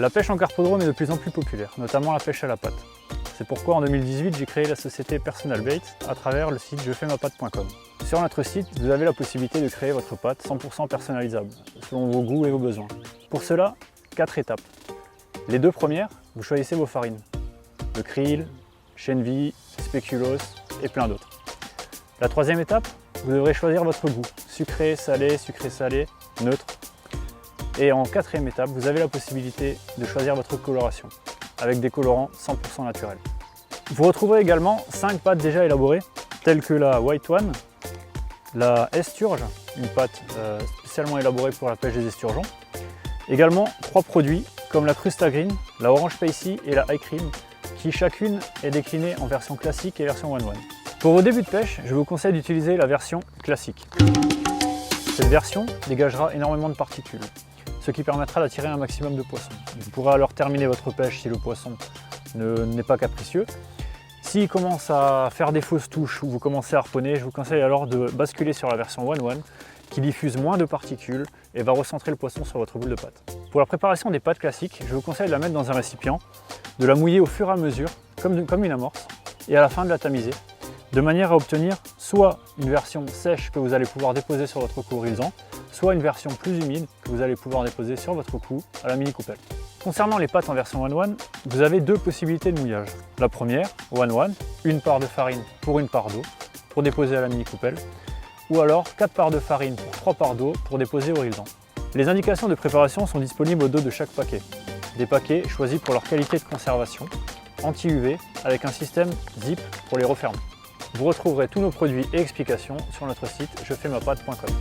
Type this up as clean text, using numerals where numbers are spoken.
La pêche en carpodrome est de plus en plus populaire, notamment la pêche à la patte. C'est pourquoi en 2018, j'ai créé la société Personal Bait à travers le site jefaimapatte.com. Sur notre site, vous avez la possibilité de créer votre patte 100% personnalisable, selon vos goûts et vos besoins. Pour cela, 4 étapes. Les 2 premières, vous choisissez vos farines. Le krill, chenvi, spéculoos et plein d'autres. La 3e étape, vous devrez choisir votre goût, sucré, salé, neutre. Et en 4e étape, vous avez la possibilité de choisir votre coloration, avec des colorants 100% naturels. Vous retrouverez également 5 pâtes déjà élaborées, telles que la White One, la Esturge, une pâte spécialement élaborée pour la pêche des esturgeons. Également 3 produits comme la Crusta Green, la Orange Spicy et la High Cream, qui chacune est déclinée en version classique et version One One. Pour vos débuts de pêche, je vous conseille d'utiliser la version classique. Cette version dégagera énormément de particules, ce qui permettra d'attirer un maximum de poissons. Vous pourrez alors terminer votre pêche si le poisson n'est pas capricieux. S'il commence à faire des fausses touches ou vous commencez à harponner, je vous conseille alors de basculer sur la version One One qui diffuse moins de particules et va recentrer le poisson sur votre boule de pâte. Pour la préparation des pâtes classiques, je vous conseille de la mettre dans un récipient, de la mouiller au fur et à mesure, comme une amorce, et à la fin de la tamiser, de manière à obtenir soit une version sèche que vous allez pouvoir déposer sur votre coup au reel-en, soit une version plus humide que vous allez pouvoir déposer sur votre coup à la mini coupelle. Concernant les pâtes en version One One, vous avez 2 possibilités de mouillage. La première, One One, 1 part de farine pour 1 part d'eau pour déposer à la mini coupelle, ou alors 4 parts de farine pour 3 parts d'eau pour déposer au reel-en. Les indications de préparation sont disponibles au dos de chaque paquet. Des paquets choisis pour leur qualité de conservation, anti-UV, avec un système zip pour les refermer. Vous retrouverez tous nos produits et explications sur notre site jefaimapatte.com.